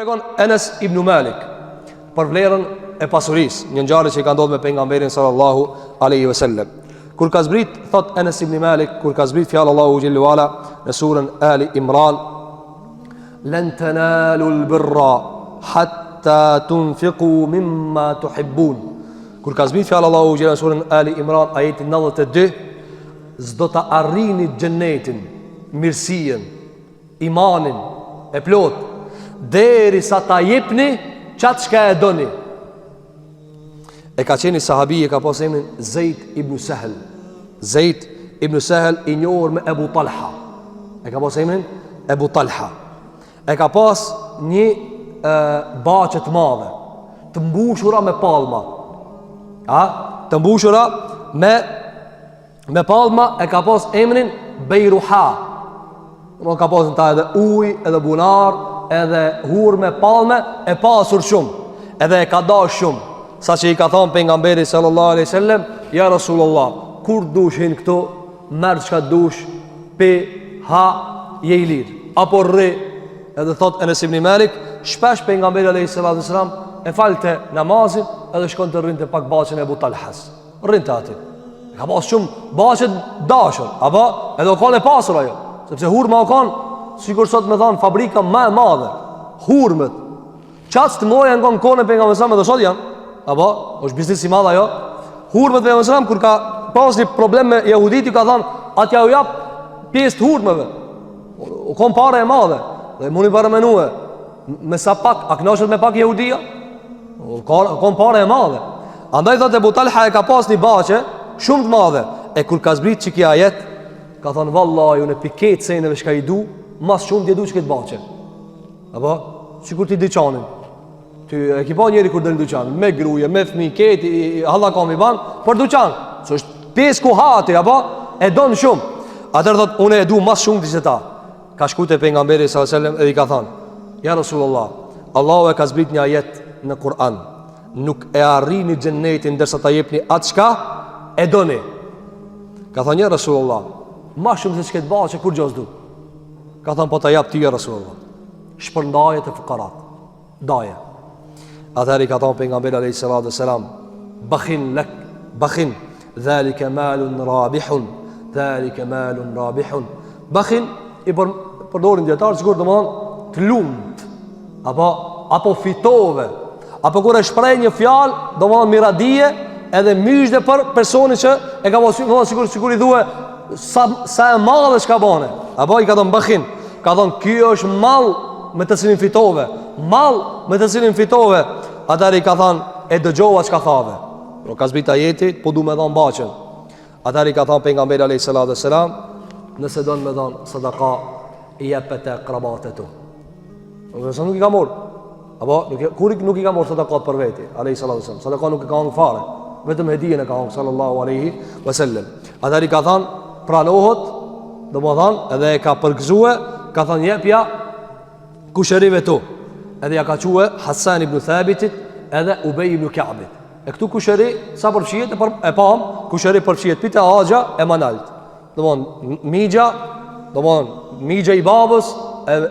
Tregon Enes ibn Malik për vlerën e pasurisë, një ngjarje që i ka ndodhur me pejgamberin sallallahu alaihi wasallam. Kur ka zbrit, thot Enes ibn Malik, kur ka zbrit fjalë Allahu xhellahu ala në surën Ali Imran, "Lan tanalu al-birra hatta tunfiqu mimma tuhibbun." Kur ka zbrit fjalë Allahu xhellahu në surën Ali Imran ajeti 92, s'do ta arrini xhenetin, mirësinë, imanin e plot deri sa ta jepni qatë shka e doni. E ka qeni sahabi, e ka pas emrin Zeid ibn Sahel. Zeid ibn Sahel i njohur me Ebu Talha. E ka pas emrin Ebu Talha. E ka pas një baqe të madhe, të mbushura me palma. Të mbushura me palma. E ka pas emrin Bejruha. Ka pas në ta edhe uj, edhe bunar, edhe hur me palme, e pasur shumë, edhe e ka dash shumë, sa që i ka thonë pejgamberi sallallahu alaihi wasallam, ja Rasulullah, kur dushin këto, merë çka dush, pe, ha, je i lirë, apo rri. Edhe thot Enes ibn Malik, shpesh pejgamberi alaihi wasallam e falte namazin, edhe shkon të rrinte pak baqen e Abu Talhas, rrinte ati, ka pas shumë baqet dashur, apo edhe o kanë e pasur ajo, sepse hurma o kanë, sikur sot me thanë fabrika më e madhe, hurmet, qatë të mloja nga në kone për nga mësram edhe sot janë, apo, është biznis i madhe ajo, hurmet për nga mësram, kur ka pas një problem me jehudit, ju ka thanë, atja u japë pjesë të hurmeve, u konë pare e madhe, dhe muni paramenue, me sa pak, a knashet me pak jehudia, u konë pare e madhe, andaj thot Ebu Talha e ka pas një bache, shumë të madhe, e kur ka zbrit që kja jetë, ka thonë, vallaj, unë e piket sejnëve shka i du, mas shumë t'jedu që këtë bache. Apo, që kur t'i dyqanin, ty e ki pa njeri kur dhe në dyqanin, me gruje, me fmi, keti, halla kam i ban, për dyqan, që është pjesë ku hati, apo, e donë shumë. Atër thot, unë e du mas shumë t'i që ta. Ka shkute pejgamberi s.a.s. edhe i ka thonë, ja Rasulullah, Allahu e ka zbrit një ajet në Kur'an, nuk e arrini gjennetin dërsa ta jepni atë shka, e doni. Ka thonë, ja Rasulullah, mas shumë se që këtë bache, kur gjos du. Ka thënë, po të japë tyja Rasulullah, shpërndaje të fukarat, daje. Atëheri ka thënë pejgamberi alayhi salatu wassalam, bakhin lek, bakhin, dhalike malun rabihun, dhalike malun rabihun. Bakhin i përdorin djetarë, sigur të më thënë të lumt, apo fitove, apo kur e shprej një fjalë, do më thënë miradije, edhe myshde për personi që e ka më thënë sigur i dhue, sa e madhe shka bane, apo i ka thonë bakhin, ka thonë kjo është mal me të cilin fitove, mal me të cilin fitove. Atëri ka thonë e dëgjova çka thave, ka zbrit ajeti, po du me thonë baqen. Atëri ka thonë pejgamberi alayhi salatu wassalam, nëse do në me thonë sadaka i jepet e krabatet tu, nëse nuk i ka morë, apo kur nuk i ka morë sadakat për veti alayhi salatu wassalam, sadaka nuk i ka hangë fare, vetëm hedijen e ka hangë sallallahu alaihi wasallam. Atëri ka thonë pranohet, do më thonë, edhe e ka përgëzue, ka thonë jepja kusherive tu, edhe ja ka quë Hasan ibn Thabitit, edhe Ubej ibn Ka'bit. E këtu kusheri, sa përfshijet, e pam, kusheri përfshijet, pite agja e manalt. Do më thonë, migja i babës,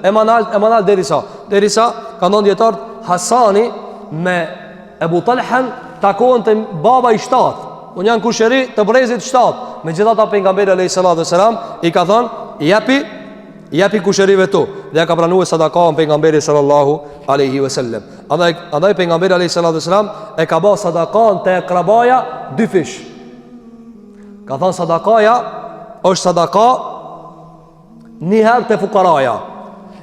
e manalt derisa, ka ndonë djetartë, Hasani me Ebu Talhan, takohen të baba i shtatë, unë janë kusheri të brezit 7. Me gjitha ta pejgamberi alayhi salatu wassalam i ka thonë jepi kusherive tu, dhe ka pranuar sadaka pejgamberi sallallahu alaihi wasallam. Andaj pejgamberi alayhi salatu wassalam e ka bë sadakan te akrabaja 2 fish. Ka thonë sadakaja është sadaka një herë te fukaraja,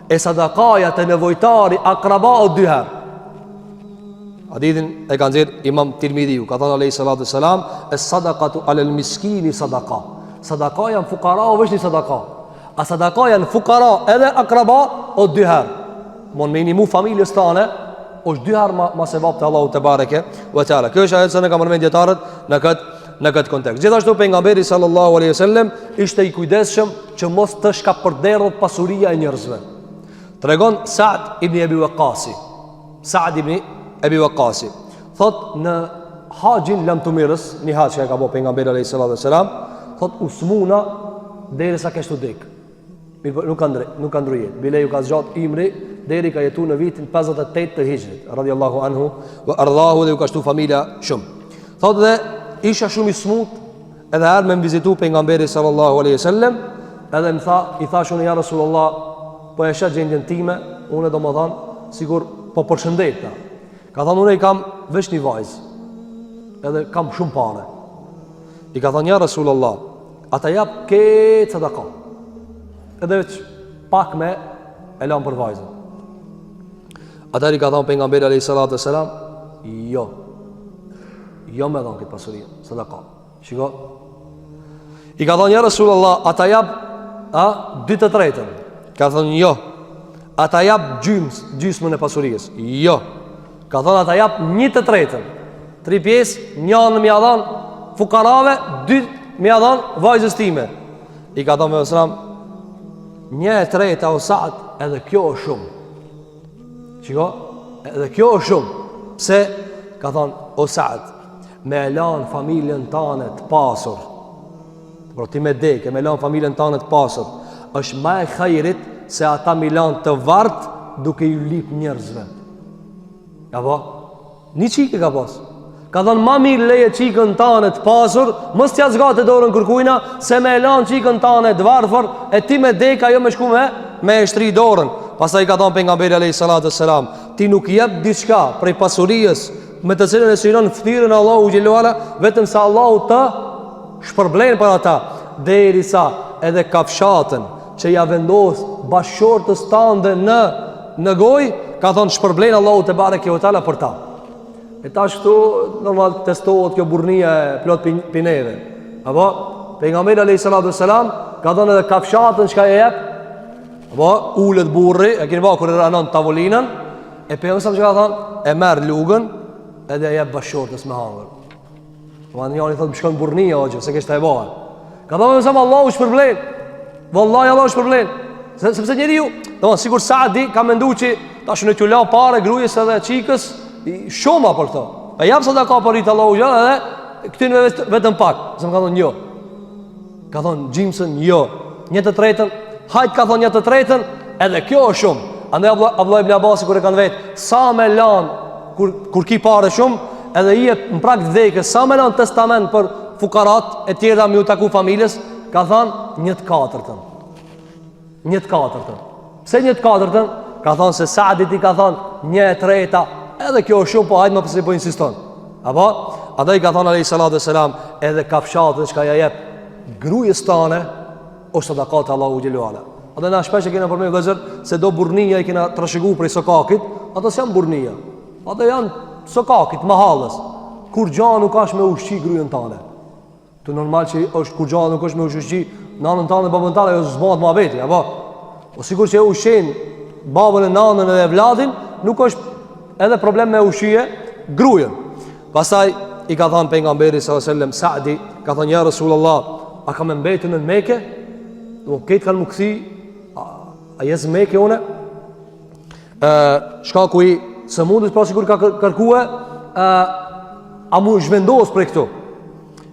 e sadakaja te nevojtari akraba o 2 herë. Hadithin e kanë zirë Imam Tirmidhiu, ka thënë alayhi salatu wassalam, es-sadaqatu alal miskini sadaka. Sadaka janë fukara o vëshni sadaka. A sadaka janë fukara edhe akraba o 2 herë. Mon me inimu familjes tane, është 2 herë ma sevap të Allahu te bareke wa taala. Kjo është ajo që ne kam përmendë dietarët në këtë kontekst. Gjithashtu pejgamberi sallallahu alaihi wasallam ishte i kujdesshëm që mos të shkapërderdhet pasuria e njerëzve. Tregon Sa'd ibn Abi Waqqas. Sa'd ibn Abi Waqqas thot në haxhin Lam Tumirës, një haxh që ka bëu pejgamberi alayhi salatu wasalam, thot usmuna derisa kështu dek. Nuk ka ndryjet. Bile ju ka zgjat imri deri ka jetu në vitin 58 të Hijrit, radhiyallahu anhu wa ardhahu, dhe u ka shtu familja shumë. Thotë dhe isha shumë i smut, edhe herë me më vizitu pejgamberi sallallahu alaihi wasallam, edhe më tha, i thash unë ja Rasulullah, po e shet gjendjen time, unë do më thanë, sigur po përshëndet ta. Ka thënë unë i kam veç një vajzë, edhe kam shumë pare. I ka thënë ja Rasulullah, ata jap këtë sadaka, edhe veç pak me e lam për vajzën. Atëri ka thënë pejgamberi alayhi salatu wasalam, jo me dhënë këtë pasuri, sadaka. Shiko, i ka thënë ja Rasulullah, ata jap 2/3. Ka thënë jo. Ata jap gjysmën e pasurisë. Jo. Ka thënë ata jap 1/3. 3 pjesë, njënë më ia dhan fukarave, 2 më ia dhan vajzës time. I ka thënë Sallam, 1/3 o Saad, edhe kjo është shumë. Shiko, edhe kjo është shumë. Pse? Ka thënë o Saad, me elan familjen tane të pasur. Por ti me deke, me elan familjen tane të pasur, është më e khajrit se ata milan të vart duke ju lip njerëzve. Apo? Një qike ka pas. Ka thënë ma mirë leje qikën tane të pasur, mës t'ja zgate dorën kërkujna, se me elan qikën tane të vartëfër, e ti me deka jo me shku me e shtri dorën. Pastaj ka thënë pejgamberi alayhi salatu wassalam, ti nuk jep diçka prej pasurisë me të cilën e synon ftyrën e Allahu xhelalu ala, vetëm sa Allahu të shpërblen për ata, derisa edhe kafshatën që ja vendos bashkëshortës tande në gojë, ka thonë shpërblen Allahu te bareke ve teala për ta. E tash këtu normal testohet kjo burrnia e plot pineve. Apo pejgamberi alayhi salatu wassalam ka thonë edhe kafshatën çka e jep, apo ulet burri, e keni pa kur ranon tavolinën, e pejgamberi ka thonë e merr lugën edhe e jep bashkëshortës me hangër. Njëri thotë më shkon burrnia hoxha, se kishte e bëhen. Ka thonë se Allahu shpërblen. Wallahi Allahu shpërblen. Sepse njeriu, domethënë sigur Saadi ka menduar që tash në t'u la parë gruajës edhe çikës, shumë për këto. E jap sadaka për rit Allahu xhala edhe këtyn vetëm pak. Se më ka thonë jo. Ka thonë gjimsën jo. 1/3, hajt ka thonë 1/3, edhe kjo është shumë. Andaj Abdullah ibn Abbas kur e kanë vet, sa me lan kur ki parë shumë, edhe i e në prak të dheke, sa me lan testament për fukarat e tjera me u taku familjes, ka thonë 1/4. 1/4. Pse 1/4? Ka thonë se Saadit i ka thonë 1/3, edhe kjo është shumë, po hajtë më përse po insiston. Apo? Ata i ka thonë alayhi salatu wassalam, edhe kafshatët që ka ja jep grujës tane, është sadakat Allahu xhelalu ala. Ata na shpesh e kena përmendur vëllazër se do burrnia i kena trashëguar prej sokakit, ato s'janë burrnia. Ato janë sokakit, mahallës. Kur gjana nuk është me ushqi grujën tane. Të normal që është kur gjana nuk është me ushqi nanën tane, babën tane, jo zbat muhabeti, apo? O sigur që e ushqen babën e nanën edhe vladin, nuk është edhe problem me ushqie grujën. Pastaj i ka thënë pejgamberi sallallahu alajhi wasallam Saadi, ka thënë ja Rasulullah, a kam mbetur në Mekë? Do këtë kanë më kthi a jes Mekë une? Shkaku i së mundës pra sigur ka kërkue a mu zhvendos për këtu.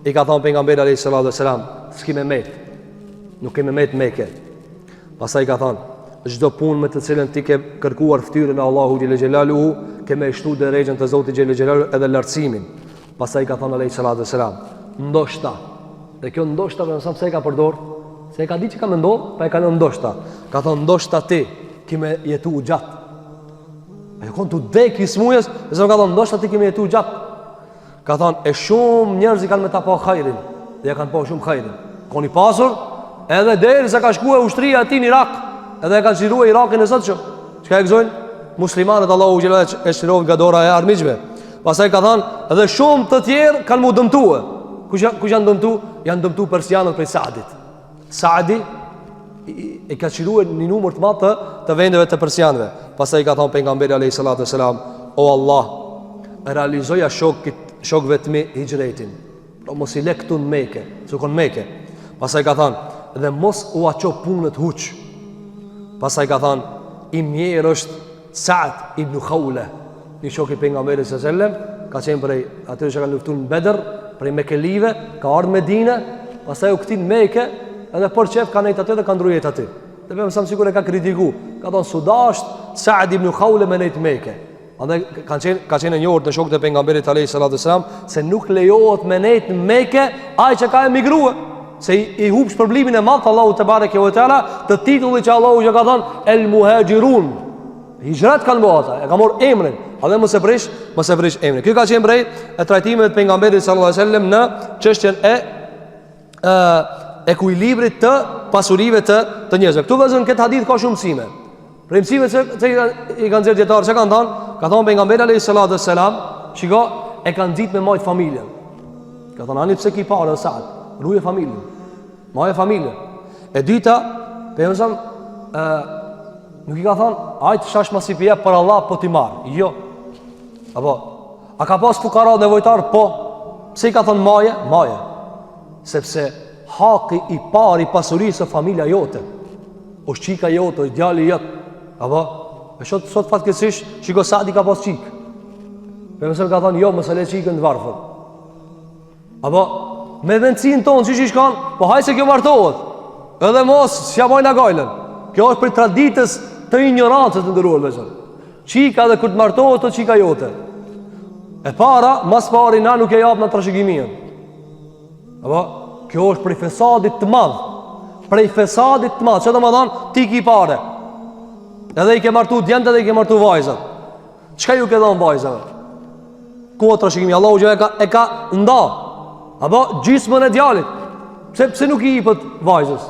I ka thënë pejgamberi alayhi salatu wasalam, s'ki me met. Nuk ke me met Mekë. Pastaj ka thënë, çdo punë me të cilën ti ke kërkuar ftyrën e Allahu xhelalu xhelaluhu, ke me shtu drejtën të Zotit xhelalu xhelalu edhe lartësimin. Pastaj ka thënë alayhi salatu wasalam, ndoshta. Dhe kjo ndoshta më sa pse e ka përdor? Se e ka ditë që ka mendon, pa e ka lënë ndoshta. Ka thënë ndoshta ti ki me jetu gjatë. E kon tu dek i smujës, e sa ka thënë ndoshta ti ki me jetu gjatë. Ka thënë e shumë njerëz i kanë me ta pa hajrin, dhe ja kanë pa shumë hajrin. Koni pasur, edhe deri sa ka shkuar ushtria e tij në Irak, edhe e kanë xhiruar Irakin e sotshëm. Çka e gëzojnë muslimanët, Allahu xhelal e shëron nga dora e armiqve. Pastaj ka thënë edhe shumë të tjerë kanë mu dëmtuar. Kush janë dëmtuar? Janë dëmtuar persianët prej Saadit. Saadi e ka xhiruar një numër të madh të vendeve të persianëve. Pastaj ka thënë pejgamberi alayhi salatu wasalam, o Allah, realizoja shokëve të mi hijretin. Do mos i lë këtu në Mekë, se kon Mekë. Pastaj ka thënë, dhe mos u aqo punët huq. Pastaj ka thënë, i mjerë është Saad ibn Khawla, një shok i pejgamberit sallallahu alajhi wasallam, ka qenë prej atyre që kanë luftuar në Bedër, prej Mekelive, ka ardhur në Medinë, pastaj u kthyn në Mekë, edhe për çef kanë nejt aty dhe kanë ndruar aty. Dhe më sa sikur e ka kritiku, ka thënë sudasht Sa'd ibn Khawle me nejt Mekë. Andaj ka qenë njohur të shokët e pejgamberit alayhi salatu wasalam se nuk lejohet me nejt në Mekë ai që ka emigruar, se i hub shpërblimin e madh Allahu te bareke ve teala të titullit që Allahu ja ka dhënë el muhajirun. Hijrat kanë bërë ata, e ka marrë emrin. Edhe mos e prish emrin. Kjo ka qenë brej e trajtimeve të pejgamberit sallallahu alaihi wasallam në çështjen e ekuilibrit të pasurive të njerëzve. Këtu vëzën këtë hadith ka shumë mësime. Për mësimet që i kanë nxjerrë dietarë, çka kanë thënë? Ka thënë pejgamberi alayhi salatu wassalam, shiko, e kanë ditë me majt familjen. Ka thënë ani pse ki parë Saad, ruaj familjen. Majt familjen. E dyta, pejgamberi nuk i ka thënë, ajtë shash mos i pije për Allah po ti marr. Jo. Apo, a ka pas fukara nevojtar? Po. Pse i ka thënë maje? Sepse haki i parë i pasurisë së familja jote, o shqika jote, o djali jot. Apo, e sot fatkeqësisht, shiko Saadi ka pas çik. Pejgamberi ka thënë, jo, mos e le çikën të varfër. Apo, me vendsinë tonë çish i shkon, po hajse kjo martohet. Edhe mos s'ja bojnë gajlën. Kjo është për traditës të ignorancës të ndëruar vëzhgë. Çika dhe kur të martohet të çika jote. E para, mas pari na nuk e jap në trashëgiminë. Apo, kjo është për fesadit të madh. Për fesadit të madh, çfarë do të thonë ti ki pare. Edhe i ke martu djente dhe i ke martu vajzat. Çka ju ke dhënë vajzave? Ku trashëgimi Allahu e ka nda. Apo gjysmën e djalit. Pse nuk i jepet vajzës?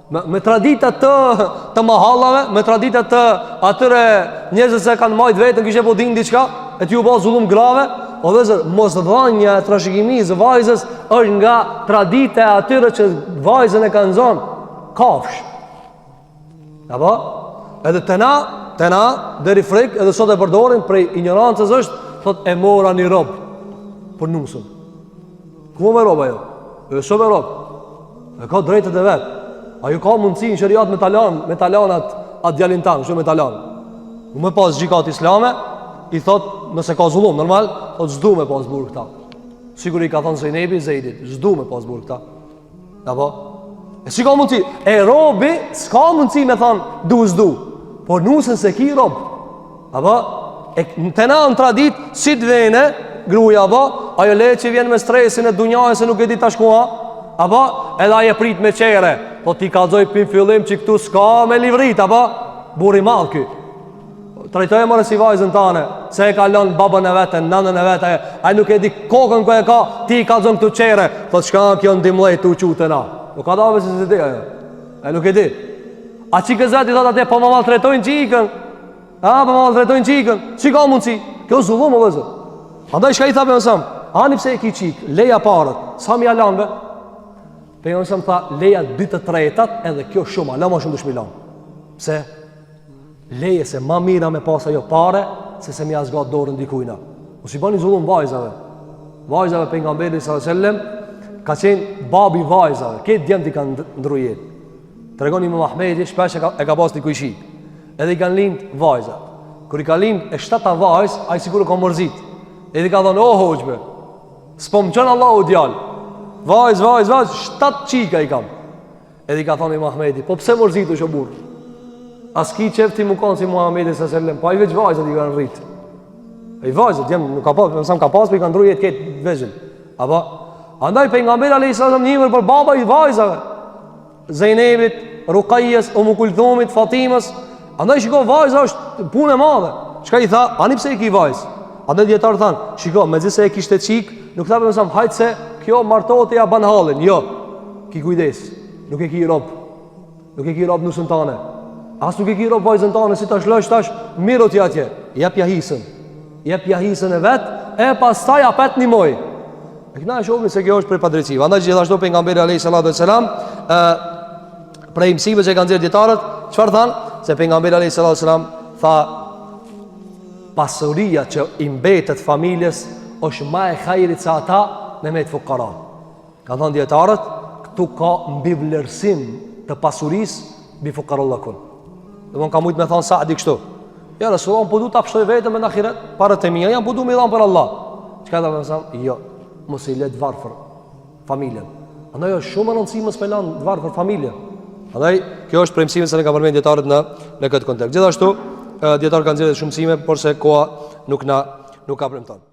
Me tradita të mahallave, me tradita të atyre njerëzve që kanë marrë vetën kishte po din diçka, e ti u bë zullum grave, o vëzër, mos dhënia e trashëgimisë vajzës është nga tradita e atyre që vajzën e kanë zonë kafsh. Apo? Edhe të na deri frek, edhe sot e përdorin prej ignorancës është, thot e mora një rob për nusën. Ku me rob ajo? E so me rob. E ka drejtët e vet. Ajo ka mundësi në shëriat me talanat atë djalin tanë, shumë me talan. Nuk me pas gjikat islame, i thot nëse ka zullum, normal, thot zdu me pas burë këta. Sigur i ka thonë Zejnebi, Zejdit, zdu me pas burë këta. Apo? E si ka mundësi? E robi, s'ka mundësi me thonë du zdu, por nusën se ki rob. Apo? E të na në tradit, si të vene, gruja, apo? Ajo le që vjen me stresin e dunjajë se nuk e di ta shkua, apo? Edhe aje prit me qere. Po ti ka zoj për fillim që këtu s'ka me livrit, apo? Buri madh ky. Trajtoj më si vajzën tane, se e ka lënë babën e vete, nënën e vete, ai nuk e di kokën ku e ka, ti ka zon këtu qere. Thot çka kjo ndimllej tu qute na. Po ka dave se di ajo. Ai nuk e di. A çike zati thot atë po më maltretojnë çikën. Po më maltretojnë çikën. Si ka mundsi? Kjo zullum o vëzë. Andaj shka i tha për nësëm, ani pse e ki qik, leja parët, sa mi alanve? Për nësëm tha, leja 2/3 edhe kjo shumë, ala ma shumë dushmi lanë. Pse? Leje se ma mira me pasa jo pare, se mi azgat dorën dikujna. O si bani zullum vajzave. Vajzave për nga mbedi s.a.s. ka qenë babi vajzave, këtë djemë ti kanë ndrujet. Të regoni më Mahmedi, shpesh e ka pas një kujshi. Edhe i kanë lindë vajzat. Kër i ka lindë e 7 vajz, a i sigur ka mërzit. Edhe ka thonë, o hoqbe, s'po më qënë Allah u djallë. Vajz, 7 qika i kam. Edhe i ka thonë i Mahmedi, po pse mërzitu shë burë? As ki qefti mu konë si Muhammedi s.a.s. Pa i veç vajzat i kanë rritë. E i vajzat, nuk ka pas, nësam ka pas, për i kanë drujet këtë vezhën. Apo? Andaj për nga mbeda a.s. njëmër për baba i vajzave. Zejnebit, Rukajjes, Umukulthumit, Fatimës. Andaj shiko, vajza është punë e madhe. Shka i tha, ani pse i ki vajz? Andaj djetarë thanë, shiko, me zise e kishte qik, nuk tha për nësam, hajtë se kjo martohet e ja ban halin. Jo, ki kujdes, nuk e ki rob. Nuk e ki rob nusën tane. As nuk e ki rob vajzën tane, si tash lësh tash, miro t'ja tje. Jep jahisën. Jep jahisën e vetë, e pas taj apet një moj. E këna e shofni se kjo është prej padreciv. Andaj gjithashtu për nga mberi a.s. Prej mësive që e kanë zirë djetarët, qëfar thanë? Se për nga mberi a.s. tha, pasuria që imbetet familjes është ma e khajrit sa ata me me të fukara. Ka thënë djetarët, këtu ka mbi vlerësim të pasuris mbi fukarollakun. Dhe më ka mujtë me thënë Saadi kështu. Ja, Resulullah, më përdu të apshtoj vetëm e në akhiret, parët e mija, jam përdu me i dhamë për Allah. Qëka dhe me thënë? Jo, mos i let varfër familjen. Andaj është shumë rëndësi mos me lanë varfër familjen. Andaj, kjo është premësimin se ne ka përmend dietarët në këtë kontekst. Gjithashtu, dietar kanë dhënë shumë mësime, por se koha nuk ka premton.